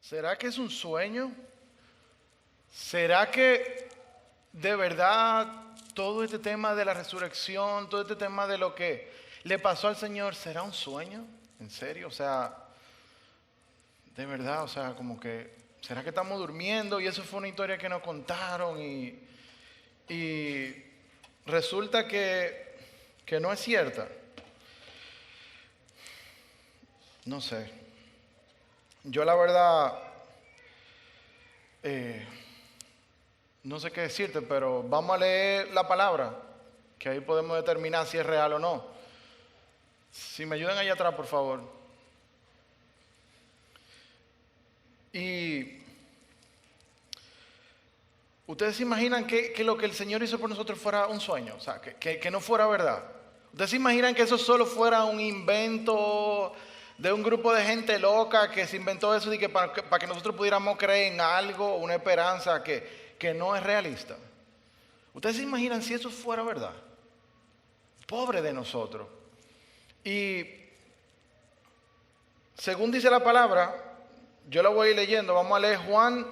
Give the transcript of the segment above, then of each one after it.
¿Será que es un sueño? ¿Será que de verdad todo este tema de la resurrección, todo este tema de lo que le pasó al Señor, será un sueño? ¿En serio? O sea, de verdad, o sea, como que, ¿será que estamos durmiendo? Y eso fue una historia que nos contaron y resulta que no es cierta. No sé. Yo la verdad, no sé qué decirte, pero vamos a leer la palabra, que ahí podemos determinar si es real o no. Si me ayudan allá atrás, por favor. Y ustedes se imaginan que lo que el Señor hizo por nosotros fuera un sueño, o sea, que no fuera verdad. Ustedes se imaginan que eso solo fuera un invento de un grupo de gente loca que se inventó eso y que para que nosotros pudiéramos creer en algo, una esperanza que no es realista. Ustedes se imaginan si eso fuera verdad. Pobre de nosotros. Y según dice la palabra, yo la voy a ir leyendo, vamos a leer Juan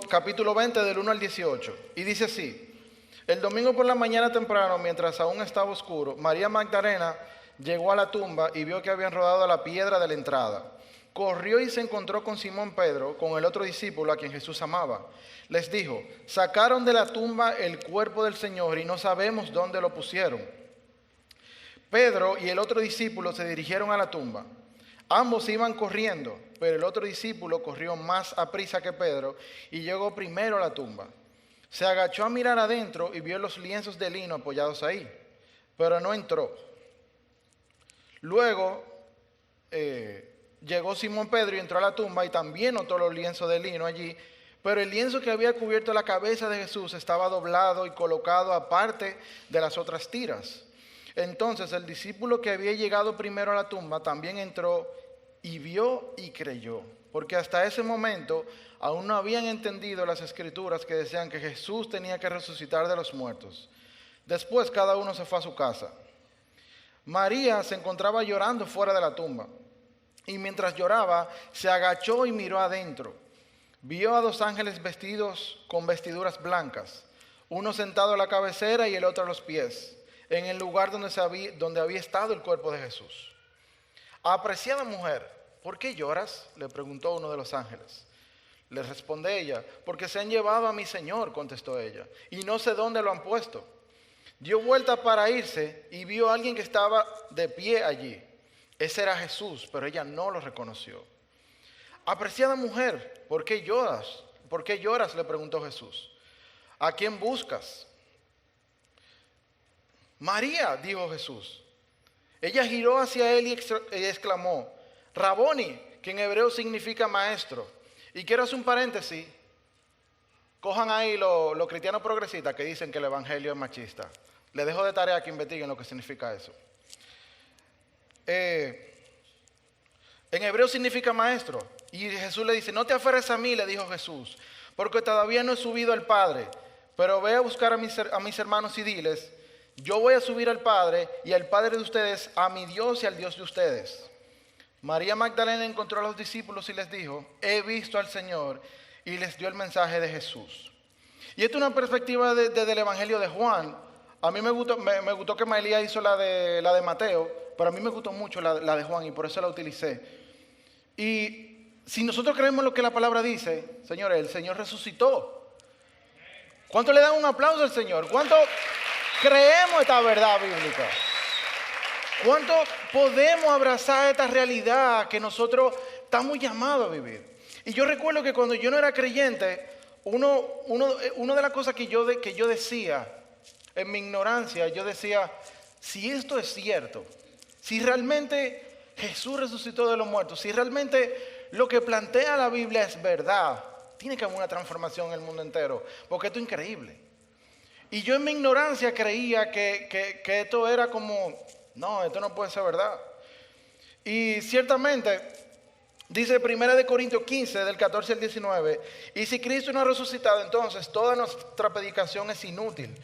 capítulo 20 del 1 al 18. Y dice así: el domingo por la mañana temprano, mientras aún estaba oscuro, María Magdalena llegó a la tumba y vio que habían rodado la piedra de la entrada. Corrió y se encontró con Simón Pedro, con el otro discípulo a quien Jesús amaba. Les dijo: sacaron de la tumba el cuerpo del Señor y no sabemos dónde lo pusieron. Pedro y el otro discípulo se dirigieron a la tumba. Ambos iban corriendo, pero el otro discípulo corrió más aprisa que Pedro y llegó primero a la tumba. Se agachó a mirar adentro y vio los lienzos de lino apoyados ahí, pero no entró. Luego llegó Simón Pedro y entró a la tumba y también notó los lienzos de lino allí, pero el lienzo que había cubierto la cabeza de Jesús estaba doblado y colocado aparte de las otras tiras. Entonces el discípulo que había llegado primero a la tumba también entró y vio y creyó, porque hasta ese momento aún no habían entendido las escrituras que decían que Jesús tenía que resucitar de los muertos. Después cada uno se fue a su casa. María se encontraba llorando fuera de la tumba, y mientras lloraba se agachó y miró adentro. Vio a 2 ángeles vestidos con vestiduras blancas, uno sentado a la cabecera y el otro a los pies, en el lugar donde había estado el cuerpo de Jesús. Apreciada mujer, ¿por qué lloras?, le preguntó uno de los ángeles. Le responde ella: porque se han llevado a mi Señor, contestó ella, y no sé dónde lo han puesto. Dio vuelta para irse y vio a alguien que estaba de pie allí. Ese era Jesús, pero ella no lo reconoció. Apreciada mujer, ¿por qué lloras? ¿Por qué lloras?, le preguntó Jesús. ¿A quién buscas? María, dijo Jesús. Ella giró hacia él y exclamó: Raboni, que en hebreo significa maestro. Y quiero hacer un paréntesis. Cojan ahí los cristianos progresistas que dicen que el evangelio es machista. Les dejo de tarea que investiguen lo que significa eso. En hebreo significa maestro. Y Jesús le dice: no te aferres a mí, le dijo Jesús, porque todavía no he subido al Padre. Pero ve a buscar a mis hermanos y diles: yo voy a subir al Padre y al Padre de ustedes, a mi Dios y al Dios de ustedes. María Magdalena encontró a los discípulos y les dijo: he visto al Señor, y les dio el mensaje de Jesús. Y esta es una perspectiva del Evangelio de Juan. A mí me gustó que Maelía hizo la de Mateo, pero a mí me gustó mucho la de Juan y por eso la utilicé. Y si nosotros creemos lo que la palabra dice, señores, el Señor resucitó. ¿Cuánto le dan un aplauso al Señor? ¿Cuánto creemos esta verdad bíblica? ¿Cuánto podemos abrazar esta realidad que nosotros estamos llamados a vivir? Y yo recuerdo que cuando yo no era creyente, una de las cosas que yo decía, en mi ignorancia, yo decía: si esto es cierto, si realmente Jesús resucitó de los muertos, si realmente lo que plantea la Biblia es verdad, tiene que haber una transformación en el mundo entero, porque esto es increíble. Y yo en mi ignorancia creía que esto era como: no, esto no puede ser verdad. Y ciertamente dice 1 Corintios 15, del 14 al 19, y si Cristo no ha resucitado, entonces toda nuestra predicación es inútil,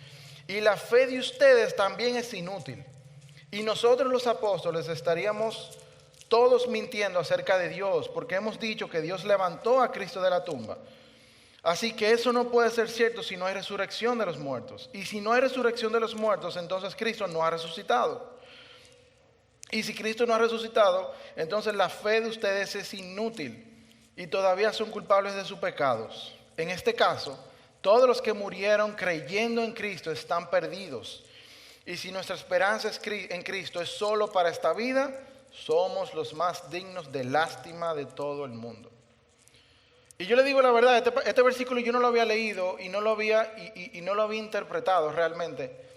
y la fe de ustedes también es inútil. Y nosotros los apóstoles estaríamos todos mintiendo acerca de Dios, porque hemos dicho que Dios levantó a Cristo de la tumba. Así que eso no puede ser cierto si no hay resurrección de los muertos. Y si no hay resurrección de los muertos, entonces Cristo no ha resucitado. Y si Cristo no ha resucitado, entonces la fe de ustedes es inútil y todavía son culpables de sus pecados. En este caso, todos los que murieron creyendo en Cristo están perdidos. Y si nuestra esperanza en Cristo es solo para esta vida, somos los más dignos de lástima de todo el mundo. Y yo le digo la verdad, este versículo yo no lo había leído y no lo había interpretado realmente.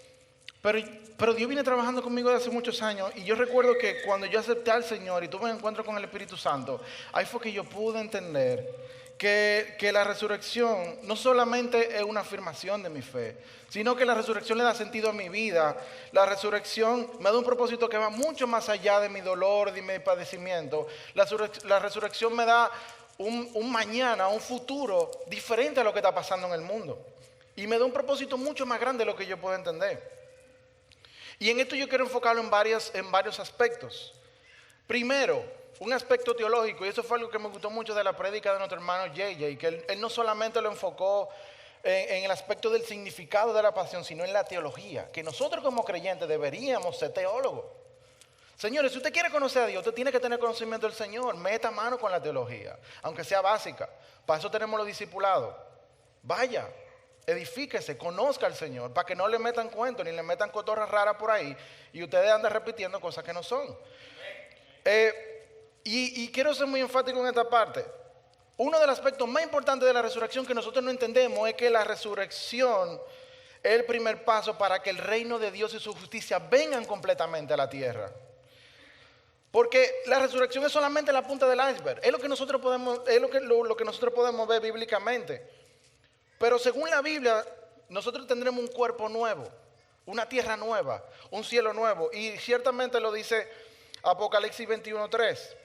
Pero Dios viene trabajando conmigo desde hace muchos años y yo recuerdo que cuando yo acepté al Señor y tuve un encuentro con el Espíritu Santo, ahí fue que yo pude entender que la resurrección no solamente es una afirmación de mi fe, sino que la resurrección le da sentido a mi vida. La resurrección me da un propósito que va mucho más allá de mi dolor, de mi padecimiento. La resurrección me da un mañana, un futuro diferente a lo que está pasando en el mundo. Y me da un propósito mucho más grande de lo que yo puedo entender. Y en esto yo quiero enfocarlo en varios aspectos. Primero, un aspecto teológico, y eso fue algo que me gustó mucho de la prédica de nuestro hermano JJ, que él no solamente lo enfocó en el aspecto del significado de la pasión, sino en la teología, que nosotros como creyentes deberíamos ser teólogos. Señores, si usted quiere conocer a Dios, usted tiene que tener conocimiento del Señor, meta mano con la teología, aunque sea básica. Para eso tenemos los discipulados. Vaya, edifíquese, conozca al Señor, para que no le metan cuentos ni le metan cotorras raras por ahí y ustedes andan repitiendo cosas que no son. Y quiero ser muy enfático en esta parte. Uno de los aspectos más importantes de la resurrección que nosotros no entendemos es que la resurrección es el primer paso para que el reino de Dios y su justicia vengan completamente a la tierra. Porque la resurrección es solamente la punta del iceberg. Es lo que nosotros podemos ver bíblicamente. Pero según la Biblia, nosotros tendremos un cuerpo nuevo, una tierra nueva, un cielo nuevo. Y ciertamente lo dice Apocalipsis 21:3.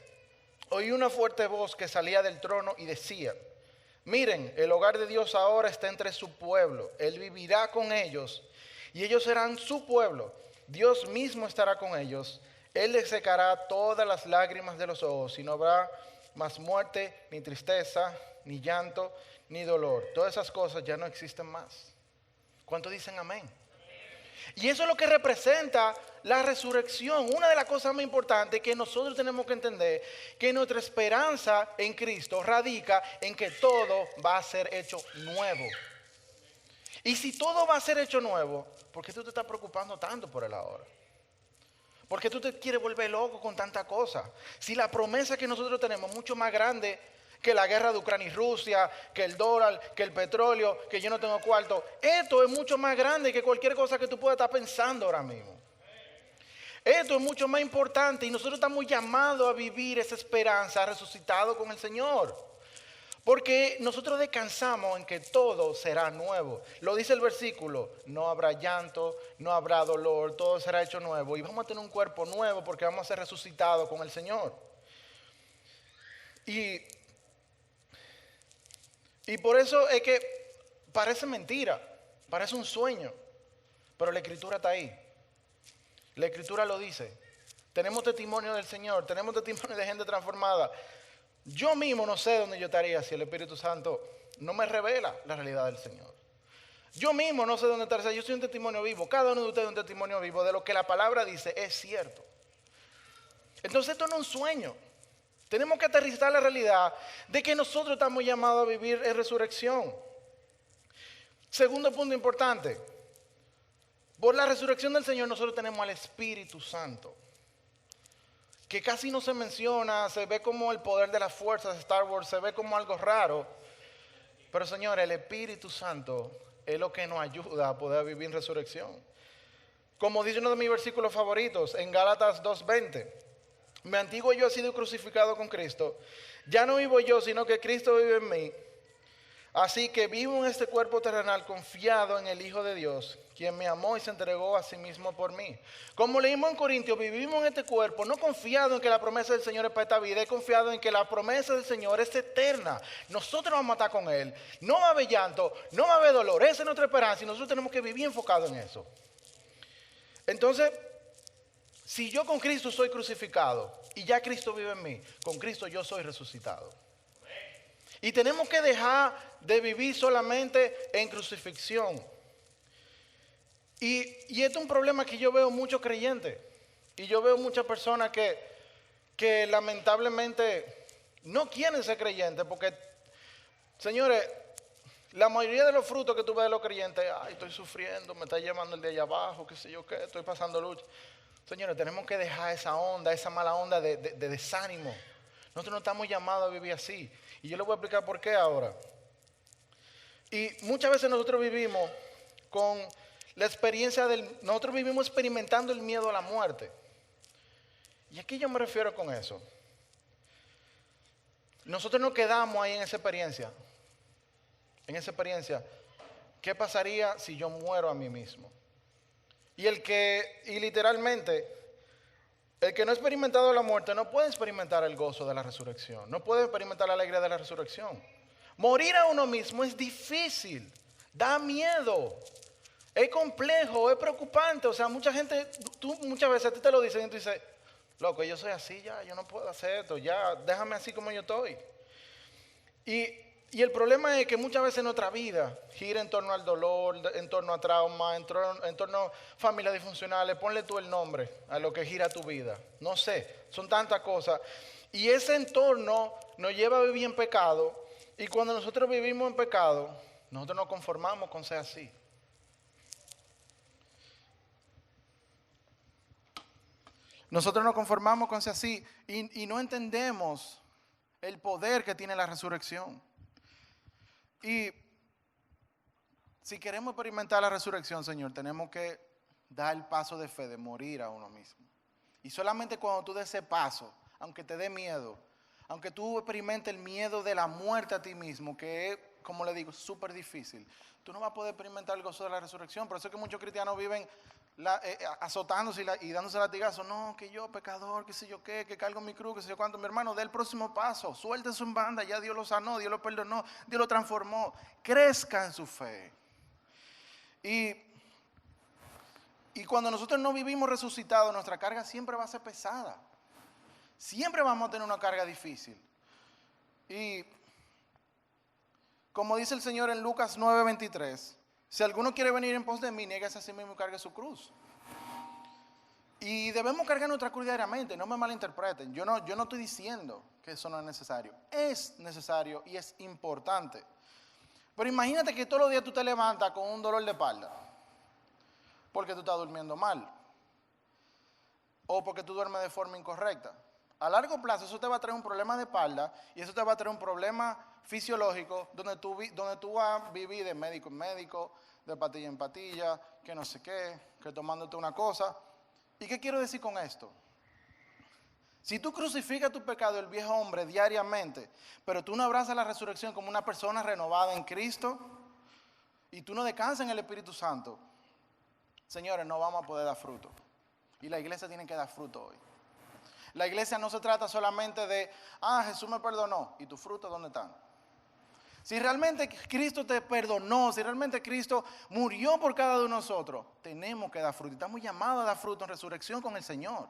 Oí una fuerte voz que salía del trono y decía: miren, el hogar de Dios ahora está entre su pueblo. Él vivirá con ellos y ellos serán su pueblo. Dios mismo estará con ellos. Él les secará todas las lágrimas de los ojos y no habrá más muerte, ni tristeza, ni llanto, ni dolor. Todas esas cosas ya no existen más. ¿Cuántos dicen amén? Y eso es lo que representa la resurrección. Una de las cosas más importantes que nosotros tenemos que entender, que nuestra esperanza en Cristo radica en que todo va a ser hecho nuevo. Y si todo va a ser hecho nuevo, ¿por qué tú te estás preocupando tanto por el ahora? ¿Por qué tú te quieres volver loco con tanta cosa? Si la promesa que nosotros tenemos es mucho más grande que la guerra de Ucrania y Rusia, que el dólar, que el petróleo, que yo no tengo cuarto. Esto es mucho más grande que cualquier cosa que tú puedas estar pensando ahora mismo. Esto es mucho más importante y nosotros estamos llamados a vivir esa esperanza resucitado con el Señor. Porque nosotros descansamos en que todo será nuevo. Lo dice el versículo: no habrá llanto, no habrá dolor, todo será hecho nuevo. Y vamos a tener un cuerpo nuevo porque vamos a ser resucitados con el Señor. Y por eso es que parece mentira, parece un sueño, pero la Escritura está ahí. La Escritura lo dice. Tenemos testimonio del Señor, tenemos testimonio de gente transformada. Yo mismo no sé dónde yo estaría si el Espíritu Santo no me revela la realidad del Señor. Yo mismo no sé dónde estaría. Yo soy un testimonio vivo. Cada uno de ustedes es un testimonio vivo de lo que la palabra dice es cierto. Entonces esto no es un sueño. Tenemos que aterrizar la realidad de que nosotros estamos llamados a vivir en resurrección. Segundo punto importante. Por la resurrección del Señor nosotros tenemos al Espíritu Santo, que casi no se menciona, se ve como el poder de las fuerzas de Star Wars, se ve como algo raro. Pero Señor, el Espíritu Santo es lo que nos ayuda a poder vivir en resurrección. Como dice uno de mis versículos favoritos en Gálatas 2:20. Mi antiguo yo ha sido crucificado con Cristo. Ya no vivo yo, sino que Cristo vive en mí. Así que vivo en este cuerpo terrenal confiado en el Hijo de Dios, quien me amó y se entregó a sí mismo por mí. Como leímos en Corintios, vivimos en este cuerpo, no confiado en que la promesa del Señor es para esta vida, he confiado en que la promesa del Señor es eterna. Nosotros vamos a estar con Él. No va a haber llanto, no va a haber dolor. Esa es nuestra esperanza y nosotros tenemos que vivir enfocados en eso. Entonces, si yo con Cristo soy crucificado y ya Cristo vive en mí. Con Cristo yo soy resucitado. Y tenemos que dejar de vivir solamente en crucifixión. Y esto es un problema que yo veo muchos creyentes. Y yo veo muchas personas que lamentablemente no quieren ser creyentes porque, señores, la mayoría de los frutos que tú ves de los creyentes, ay, estoy sufriendo, me está llevando el de allá abajo, qué sé yo qué, estoy pasando lucha. Señores, tenemos que dejar esa onda, esa mala onda de desánimo. Nosotros no estamos llamados a vivir así. Y yo les voy a explicar por qué ahora. Y muchas veces nosotros vivimos con la experiencia nosotros vivimos experimentando el miedo a la muerte. ¿Y a qué yo me refiero con eso? Nosotros nos quedamos ahí en esa experiencia. En esa experiencia, ¿qué pasaría si yo muero a mí mismo? Y literalmente, el que no ha experimentado la muerte no puede experimentar el gozo de la resurrección. No puede experimentar la alegría de la resurrección. Morir a uno mismo es difícil, da miedo, es complejo, es preocupante. O sea, mucha gente, muchas veces a ti te lo dicen y tú dices, loco, yo soy así ya, yo no puedo hacer esto, ya, déjame así como yo estoy. Y el problema es que muchas veces nuestra vida gira en torno al dolor, en torno a trauma, en torno a familias disfuncionales. Ponle tú el nombre a lo que gira tu vida. No sé, son tantas cosas. Y ese entorno nos lleva a vivir en pecado. Y cuando nosotros vivimos en pecado, nosotros nos conformamos con ser así. Nosotros nos conformamos con ser así y no entendemos el poder que tiene la resurrección. Y si queremos experimentar la resurrección, Señor, tenemos que dar el paso de fe, de morir a uno mismo. Y solamente cuando tú des ese paso, aunque te dé miedo, aunque tú experimentes el miedo de la muerte a ti mismo, que es, como le digo, súper difícil, tú no vas a poder experimentar el gozo de la resurrección. Por eso es que muchos cristianos viven azotándose y dándose latigazos. No, que yo pecador, que sé yo qué, que cargo mi cruz, que sé yo cuánto. Mi hermano, dé el próximo paso, suéltese en banda, ya Dios lo sanó, Dios lo perdonó, Dios lo transformó. Crezca en su fe. Y cuando nosotros no vivimos resucitados, nuestra carga siempre va a ser pesada. Siempre vamos a tener una carga difícil. Y como dice el Señor en Lucas 9:23, si alguno quiere venir en pos de mí, niéguese a sí mismo y cargue su cruz. Y debemos cargar nuestra cruz diariamente, no me malinterpreten. Yo no estoy diciendo que eso no es necesario. Es necesario y es importante. Pero imagínate que todos los días tú te levantas con un dolor de espalda. Porque tú estás durmiendo mal. O porque tú duermes de forma incorrecta. A largo plazo eso te va a traer un problema de espalda y eso te va a traer un problema fisiológico donde tú vas a vivir de médico en médico, de patilla en patilla, que no sé qué, que tomándote una cosa. ¿Y qué quiero decir con esto? Si tú crucificas tu pecado, el viejo hombre, diariamente, pero tú no abrazas la resurrección como una persona renovada en Cristo y tú no descansas en el Espíritu Santo, señores, no vamos a poder dar fruto. Y la iglesia tiene que dar fruto hoy. La iglesia no se trata solamente de, Jesús me perdonó, ¿y tus frutos dónde están? Si realmente Cristo te perdonó, si realmente Cristo murió por cada uno de nosotros, tenemos que dar fruto. Estamos llamados a dar fruto en resurrección con el Señor.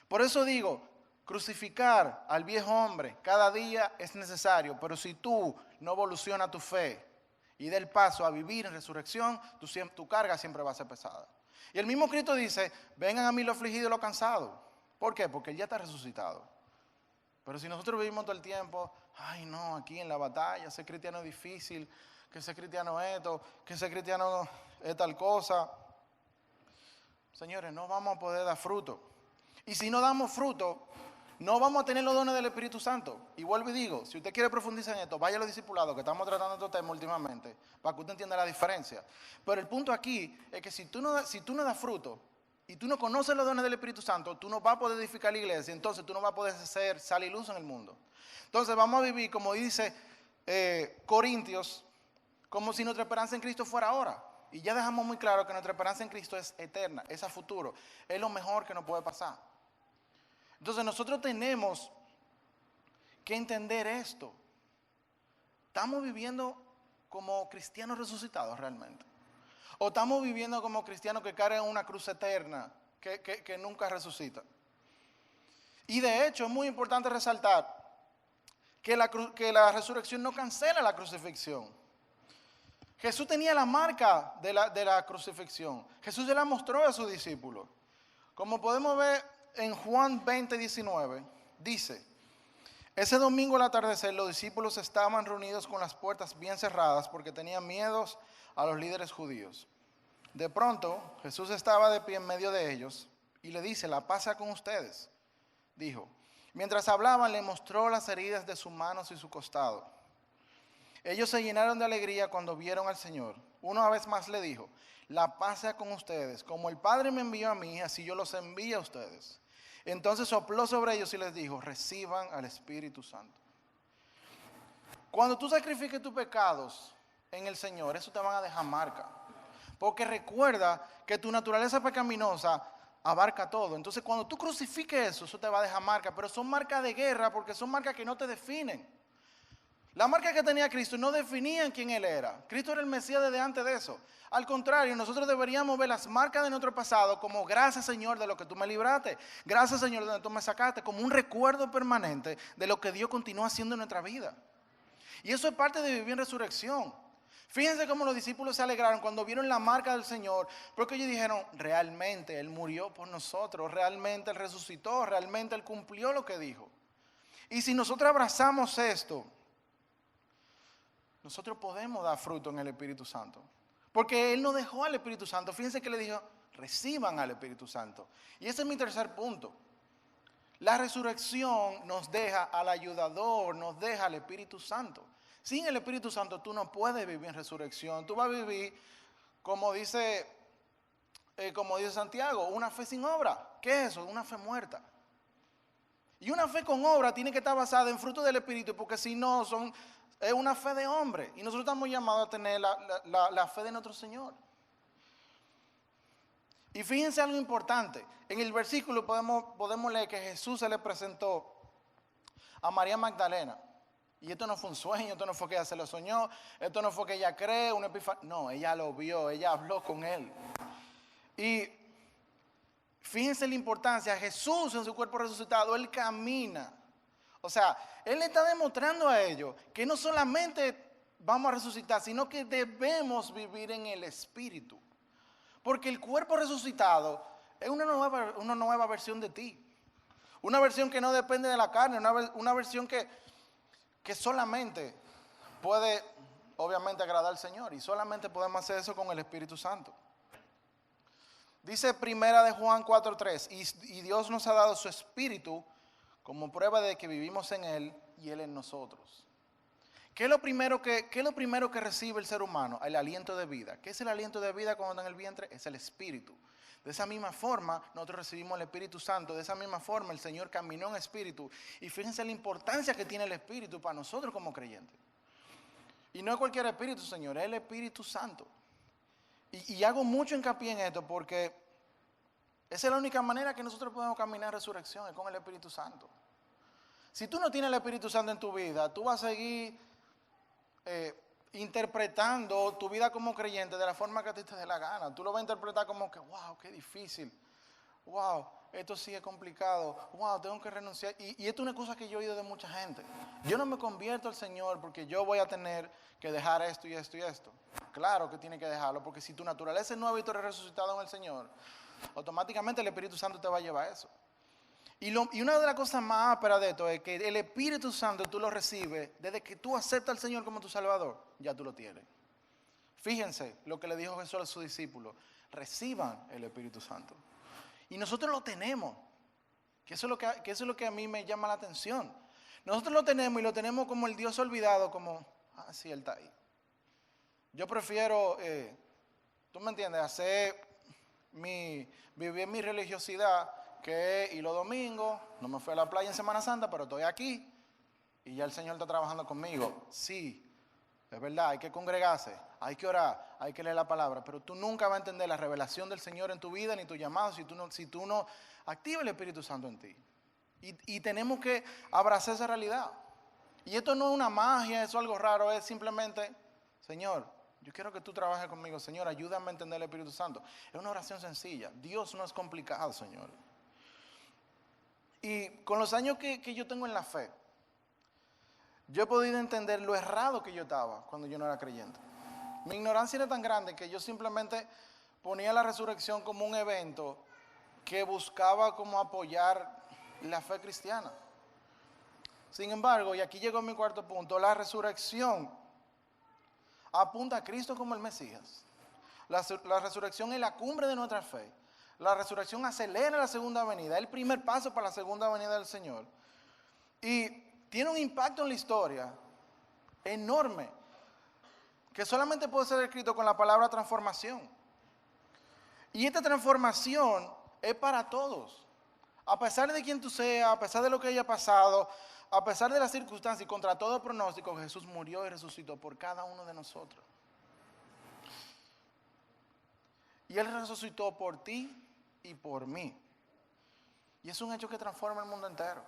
Por eso digo, crucificar al viejo hombre cada día es necesario, pero si tú no evolucionas tu fe y da el paso a vivir en resurrección, tu carga siempre va a ser pesada. Y el mismo Cristo dice, vengan a mí los afligidos y los cansados. ¿Por qué? Porque Él ya está resucitado. Pero si nosotros vivimos todo el tiempo, ay no, aquí en la batalla, ser cristiano es difícil, que ser cristiano es esto, que ser cristiano es tal cosa. Señores, no vamos a poder dar fruto. Y si no damos fruto, no vamos a tener los dones del Espíritu Santo. Y vuelvo y digo, si usted quiere profundizar en esto, vaya a los discipulados, que estamos tratando estos temas últimamente, para que usted entienda la diferencia. Pero el punto aquí es que si tú no das fruto, y tú no conoces los dones del Espíritu Santo, tú no vas a poder edificar la iglesia, entonces tú no vas a poder ser sal y luz en el mundo. Entonces vamos a vivir, como dice Corintios, como si nuestra esperanza en Cristo fuera ahora. Y ya dejamos muy claro que nuestra esperanza en Cristo es eterna, es a futuro, es lo mejor que nos puede pasar. Entonces nosotros tenemos que entender esto. ¿Estamos viviendo como cristianos resucitados realmente? ¿O estamos viviendo como cristianos que cargan una cruz eterna que nunca resucita? Y de hecho es muy importante resaltar que la resurrección no cancela la crucifixión. Jesús tenía la marca de la crucifixión. Jesús se la mostró a sus discípulos. Como podemos ver en Juan 20:19, dice: ese domingo al atardecer los discípulos estaban reunidos con las puertas bien cerradas porque tenían miedos a los líderes judíos. De pronto Jesús estaba de pie en medio de ellos y le dice: la paz sea con ustedes, dijo. Mientras hablaban le mostró las heridas de sus manos y su costado. Ellos se llenaron de alegría cuando vieron al Señor. Una vez más le dijo: la paz sea con ustedes, como el Padre me envió a mí, así yo los envío a ustedes. Entonces sopló sobre ellos y les dijo: reciban al Espíritu Santo. Cuando tú sacrifiques tus pecados en el Señor, eso te van a dejar marca. Porque recuerda que tu naturaleza pecaminosa abarca todo. Entonces cuando tú crucifiques eso te va a dejar marca. Pero son marcas de guerra porque son marcas que no te definen. La marca que tenía Cristo no definían quién Él era. Cristo era el Mesías desde antes de eso. Al contrario, nosotros deberíamos ver las marcas de nuestro pasado como: gracias, Señor, de lo que tú me libraste. Gracias, Señor, de donde tú me sacaste. Como un recuerdo permanente de lo que Dios continúa haciendo en nuestra vida. Y eso es parte de vivir en resurrección. Fíjense cómo los discípulos se alegraron cuando vieron la marca del Señor, porque ellos dijeron: realmente Él murió por nosotros, realmente Él resucitó, realmente Él cumplió lo que dijo. Y si nosotros abrazamos esto, nosotros podemos dar fruto en el Espíritu Santo. Porque Él nos dejó al Espíritu Santo. Fíjense que le dijo: reciban al Espíritu Santo. Y ese es mi tercer punto. La resurrección nos deja al ayudador, nos deja al Espíritu Santo. Sin el Espíritu Santo tú no puedes vivir en resurrección. Tú vas a vivir, como dice Santiago, una fe sin obra. ¿Qué es eso? Una fe muerta. Y una fe con obra tiene que estar basada en fruto del Espíritu, porque si no es una fe de hombre. Y nosotros estamos llamados a tener la fe de nuestro Señor. Y fíjense algo importante. En el versículo podemos leer que Jesús se le presentó a María Magdalena. Y esto no fue un sueño, esto no fue que ella se lo soñó, esto no fue que ella cree, una epifanía. No, ella lo vio, ella habló con él. Y fíjense la importancia. Jesús en su cuerpo resucitado, Él camina. O sea, Él le está demostrando a ellos que no solamente vamos a resucitar, sino que debemos vivir en el Espíritu. Porque el cuerpo resucitado es una nueva versión de ti. Una versión que no depende de la carne, una versión que solamente puede, obviamente, agradar al Señor. Y solamente podemos hacer eso con el Espíritu Santo. Dice primera de Juan 4:3, y Dios nos ha dado su Espíritu como prueba de que vivimos en Él y Él en nosotros. ¿Qué es lo primero que recibe el ser humano? El aliento de vida. ¿Qué es el aliento de vida cuando está en el vientre? Es el Espíritu. De esa misma forma nosotros recibimos el Espíritu Santo. De esa misma forma el Señor caminó en Espíritu. Y fíjense la importancia que tiene el Espíritu para nosotros como creyentes. Y no es cualquier Espíritu, Señor, es el Espíritu Santo. Y hago mucho hincapié en esto porque esa es la única manera que nosotros podemos caminar en resurrección, es con el Espíritu Santo. Si tú no tienes el Espíritu Santo en tu vida, tú vas a seguir interpretando tu vida como creyente de la forma que a ti te dé la gana. Tú lo vas a interpretar como que: wow, qué difícil. Wow, esto sí es complicado. Wow, tengo que renunciar. Y esto es una cosa que yo he oído de mucha gente. Yo no me convierto al Señor porque yo voy a tener que dejar esto y esto y esto. Claro que tiene que dejarlo, porque si tu naturaleza es nueva y tú eres resucitado en el Señor, automáticamente el Espíritu Santo te va a llevar a eso. Y una de las cosas más ásperas de esto es que el Espíritu Santo tú lo recibes desde que tú aceptas al Señor como tu Salvador, ya tú lo tienes. Fíjense lo que le dijo Jesús a sus discípulos: reciban el Espíritu Santo. Y nosotros lo tenemos, que eso es lo que a mí me llama la atención. Nosotros lo tenemos y lo tenemos como el Dios olvidado, como: ah, sí, Él está ahí. Yo prefiero, tú me entiendes, vivir mi religiosidad, que y los domingos, no me fui a la playa en Semana Santa, pero estoy aquí y ya el Señor está trabajando conmigo. Sí, es verdad, hay que congregarse, hay que orar, hay que leer la palabra, pero tú nunca vas a entender la revelación del Señor en tu vida ni tu llamado si tú no activas el Espíritu Santo en ti. Y tenemos que abrazar esa realidad. Y esto no es una magia, eso es algo raro, es simplemente: Señor, yo quiero que tú trabajes conmigo. Señor, ayúdame a entender el Espíritu Santo. Es una oración sencilla. Dios no es complicado, Señor. Y con los años que yo tengo en la fe, yo he podido entender lo errado que yo estaba cuando yo no era creyente. Mi ignorancia era tan grande que yo simplemente ponía la resurrección como un evento que buscaba como apoyar la fe cristiana. Sin embargo, y aquí llegó mi cuarto punto, la resurrección apunta a Cristo como el Mesías. La resurrección es la cumbre de nuestra fe. La resurrección acelera la segunda venida, es el primer paso para la segunda venida del Señor. Y tiene un impacto en la historia enorme, que solamente puede ser escrito con la palabra transformación. Y esta transformación es para todos. A pesar de quien tú seas, a pesar de lo que haya pasado, a pesar de las circunstancias y contra todo pronóstico, Jesús murió y resucitó por cada uno de nosotros. Y Él resucitó por ti y por mí. Y es un hecho que transforma el mundo entero.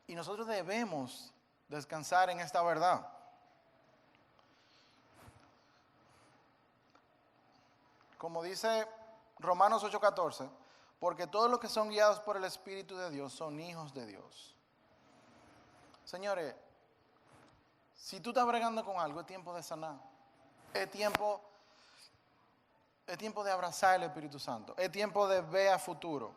Y nosotros debemos descansar en esta verdad. Como dice Romanos 8:14, porque todos los que son guiados por el Espíritu de Dios son hijos de Dios. Señores, si tú estás bregando con algo, es tiempo de sanar. Es tiempo de abrazar el Espíritu Santo. Es tiempo de ver a futuro.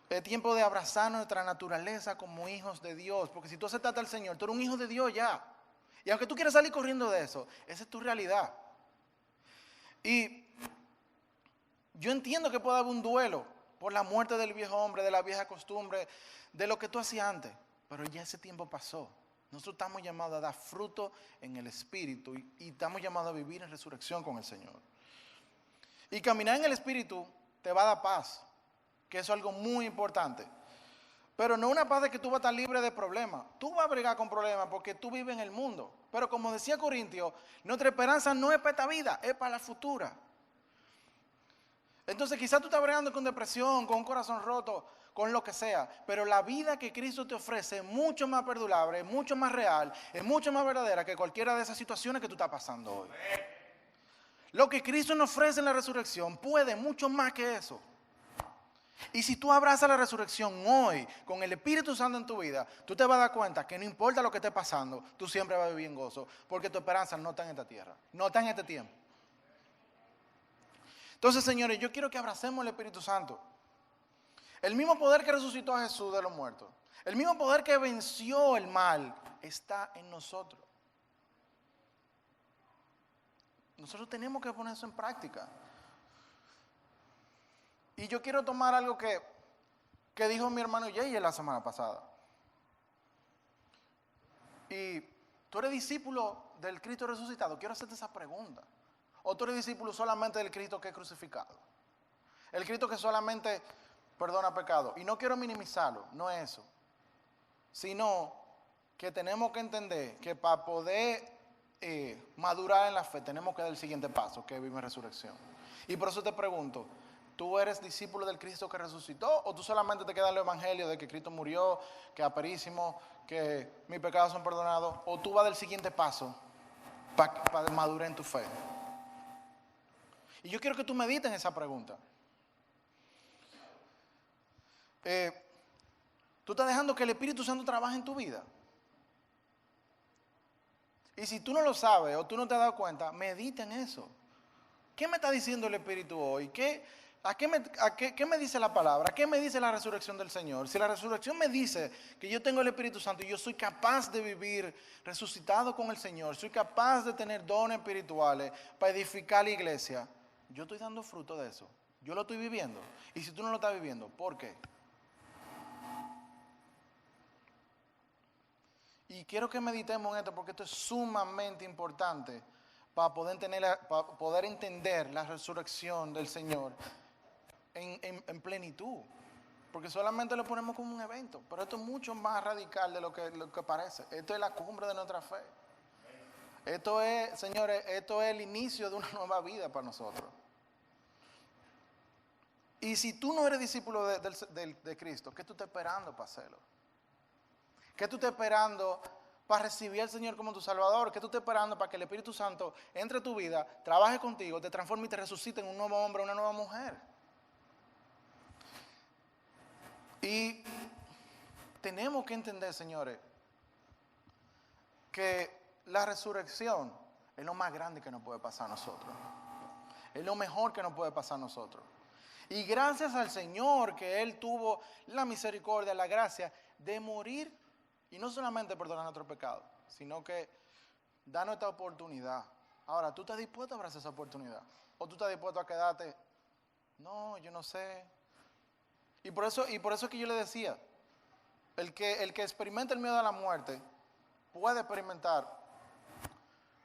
Es tiempo de abrazar nuestra naturaleza como hijos de Dios. Porque si tú aceptaste al Señor, tú eres un hijo de Dios ya. Y aunque tú quieras salir corriendo de eso, esa es tu realidad. Y yo entiendo que puede haber un duelo por la muerte del viejo hombre, de la vieja costumbre, de lo que tú hacías antes. Pero ya ese tiempo pasó. Nosotros estamos llamados a dar fruto en el Espíritu y estamos llamados a vivir en resurrección con el Señor. Y caminar en el Espíritu te va a dar paz, que eso es algo muy importante. Pero no una paz de que tú vas a estar libre de problemas. Tú vas a bregar con problemas porque tú vives en el mundo. Pero como decía Corintio, nuestra esperanza no es para esta vida, es para la futura. Entonces quizás tú estás bregando con depresión, con un corazón roto, con lo que sea. Pero la vida que Cristo te ofrece es mucho más perdurable, es mucho más real, es mucho más verdadera que cualquiera de esas situaciones que tú estás pasando hoy. Lo que Cristo nos ofrece en la resurrección puede mucho más que eso. Y si tú abrazas la resurrección hoy con el Espíritu Santo en tu vida, tú te vas a dar cuenta que no importa lo que esté pasando, tú siempre vas a vivir en gozo, porque tu esperanza no está en esta tierra, no está en este tiempo. Entonces, señores, yo quiero que abracemos el Espíritu Santo. El mismo poder que resucitó a Jesús de los muertos, el mismo poder que venció el mal, está en nosotros. Nosotros tenemos que poner eso en práctica. Y yo quiero tomar algo que dijo mi hermano Jay la semana pasada. Y tú eres discípulo del Cristo resucitado. Quiero hacerte esa pregunta. ¿O tú eres discípulo solamente del Cristo que es crucificado? El Cristo que solamente perdona pecado. Y no quiero minimizarlo, no es eso. Sino que tenemos que entender que para poder madurar en la fe tenemos que dar el siguiente paso, que es vivir en resurrección. Y por eso te pregunto, ¿tú eres discípulo del Cristo que resucitó o tú solamente te quedas en el evangelio de que Cristo murió, que es aperísimo, que mis pecados son perdonados? ¿O tú vas del siguiente paso para madurar en tu fe? Y yo quiero que tú medites en esa pregunta. ¿Tú estás dejando que el Espíritu Santo trabaje en tu vida? Y si tú no lo sabes o tú no te has dado cuenta, medita en eso. ¿Qué me está diciendo el Espíritu hoy? ¿Qué me dice la palabra? ¿Qué me dice la resurrección del Señor? Si la resurrección me dice que yo tengo el Espíritu Santo y yo soy capaz de vivir resucitado con el Señor, soy capaz de tener dones espirituales para edificar la iglesia, yo estoy dando fruto de eso. Yo lo estoy viviendo. Y si tú no lo estás viviendo, ¿por qué? Y quiero que meditemos en esto porque esto es sumamente importante para poder entender la resurrección del Señor en plenitud. Porque solamente lo ponemos como un evento, pero esto es mucho más radical de lo que parece. Esto es la cumbre de nuestra fe. Esto es, señores, esto es el inicio de una nueva vida para nosotros. Y si tú no eres discípulo de Cristo, ¿qué tú estás esperando para hacerlo? ¿Qué tú estás esperando para recibir al Señor como tu Salvador? ¿Qué tú estás esperando para que el Espíritu Santo entre a tu vida, trabaje contigo, te transforme y te resucite en un nuevo hombre, una nueva mujer? Y tenemos que entender, señores, que la resurrección es lo más grande que nos puede pasar a nosotros. Es lo mejor que nos puede pasar a nosotros. Y gracias al Señor que Él tuvo la misericordia, la gracia de morir y no solamente perdonar nuestros pecados, sino que darnos esta oportunidad. Ahora, ¿tú estás dispuesto a abrazar esa oportunidad? ¿O tú estás dispuesto a quedarte? No, yo no sé. Y por eso es que yo le decía, el que experimenta el miedo a la muerte puede experimentar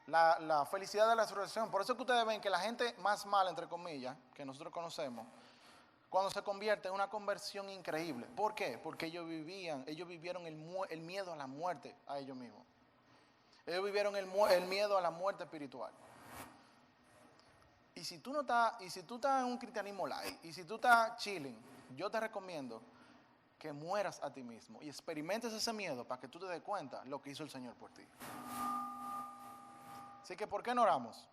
la felicidad de la resurrección. Por eso es que ustedes ven que la gente más mala, entre comillas, que nosotros conocemos, cuando se convierte en una conversión increíble. ¿Por qué? Porque ellos vivieron el miedo a la muerte a ellos mismos. Ellos vivieron el miedo a la muerte espiritual. Y si tú estás en un cristianismo light, y si tú estás chilling, yo te recomiendo que mueras a ti mismo y experimentes ese miedo para que tú te des cuenta lo que hizo el Señor por ti. Así que, ¿por qué no oramos?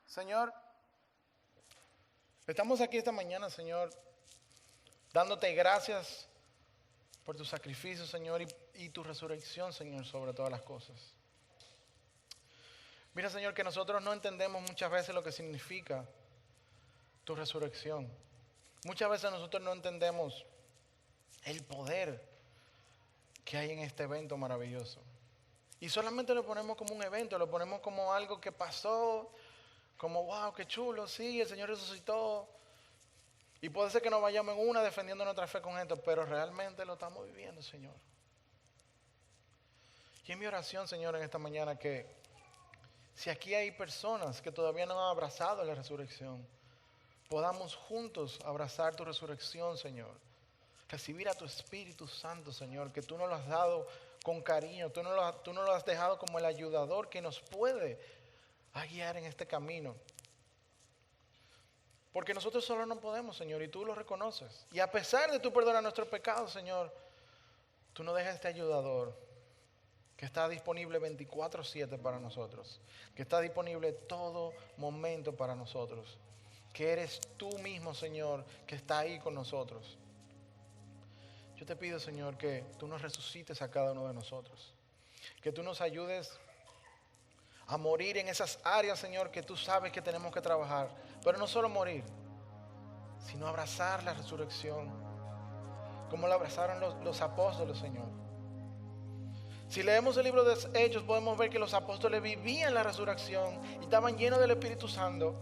Señor, estamos aquí esta mañana, Señor, dándote gracias por tu sacrificio, Señor, y tu resurrección, Señor, sobre todas las cosas. Mira, Señor, que nosotros no entendemos muchas veces lo que significa tu resurrección. Muchas veces nosotros no entendemos el poder que hay en este evento maravilloso. Y solamente lo ponemos como un evento, lo ponemos como algo que pasó, como wow, qué chulo, sí, el Señor resucitó. Y puede ser que nos vayamos en una defendiendo nuestra fe con esto, pero realmente lo estamos viviendo, Señor. Y es mi oración, Señor, en esta mañana que si aquí hay personas que todavía no han abrazado la resurrección, podamos juntos abrazar tu resurrección, Señor. Recibir a tu Espíritu Santo, Señor, que tú nos lo has dado con cariño. Tú no lo has dejado como el ayudador que nos puede guiar en este camino. Porque nosotros solo no podemos, Señor, y tú lo reconoces. Y a pesar de tu perdonar nuestros pecados, Señor, tú nos dejas este ayudador que está disponible 24/7 para nosotros, que está disponible todo momento para nosotros, que eres tú mismo, Señor, que está ahí con nosotros. Yo te pido, Señor, que tú nos resucites a cada uno de nosotros, que tú nos ayudes a morir en esas áreas, Señor, que tú sabes que tenemos que trabajar, pero no solo morir, sino abrazar la resurrección, como la abrazaron los apóstoles, Señor. Si leemos el libro de Hechos, podemos ver que los apóstoles vivían la resurrección y estaban llenos del Espíritu Santo,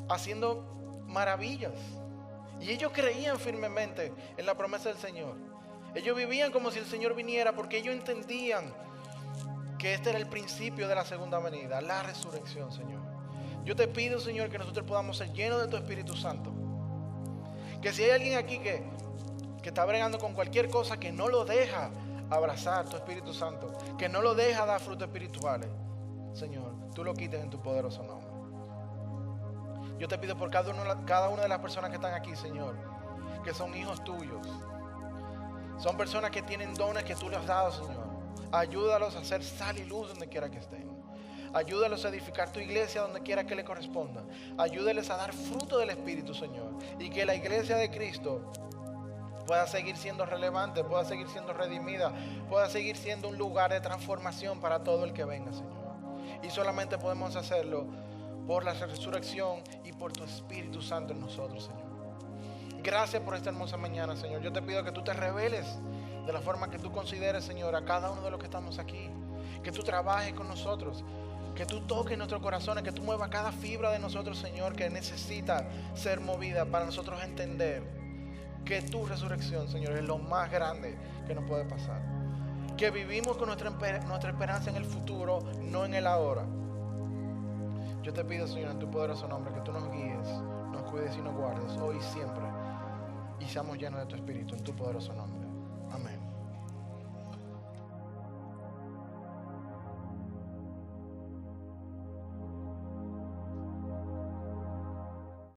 haciendo maravillas. Y ellos creían firmemente en la promesa del Señor. Ellos vivían como si el Señor viniera, porque ellos entendían que este era el principio de la segunda venida, la resurrección, Señor. Yo te pido, Señor, que nosotros podamos ser llenos de tu Espíritu Santo. Que si hay alguien aquí que está bregando con cualquier cosa que no lo deja abrazar tu Espíritu Santo, que no lo deja dar frutos espirituales, Señor, tú lo quites en tu poderoso nombre. Yo te pido por cada una de las personas que están aquí, Señor, que son hijos tuyos. Son personas que tienen dones que tú les has dado, Señor. Ayúdalos a hacer sal y luz donde quiera que estén. Ayúdalos a edificar tu iglesia donde quiera que le corresponda. Ayúdales a dar fruto del Espíritu, Señor. Y que la iglesia de Cristo pueda seguir siendo relevante, pueda seguir siendo redimida, pueda seguir siendo un lugar de transformación para todo el que venga, Señor. Y solamente podemos hacerlo por la resurrección y por tu Espíritu Santo en nosotros, Señor. Gracias por esta hermosa mañana, Señor. Yo te pido que tú te reveles de la forma que tú consideres, Señor, a cada uno de los que estamos aquí. Que tú trabajes con nosotros, que tú toques nuestros corazones, que tú muevas cada fibra de nosotros, Señor, que necesita ser movida para nosotros entender que tu resurrección, Señor, es lo más grande que nos puede pasar. Que vivimos con nuestra esperanza en el futuro, no en el ahora. Yo te pido, Señor, en tu poderoso nombre, que tú nos guíes, nos cuides y nos guardes hoy y siempre. Y seamos llenos de tu Espíritu, en tu poderoso nombre. Amén.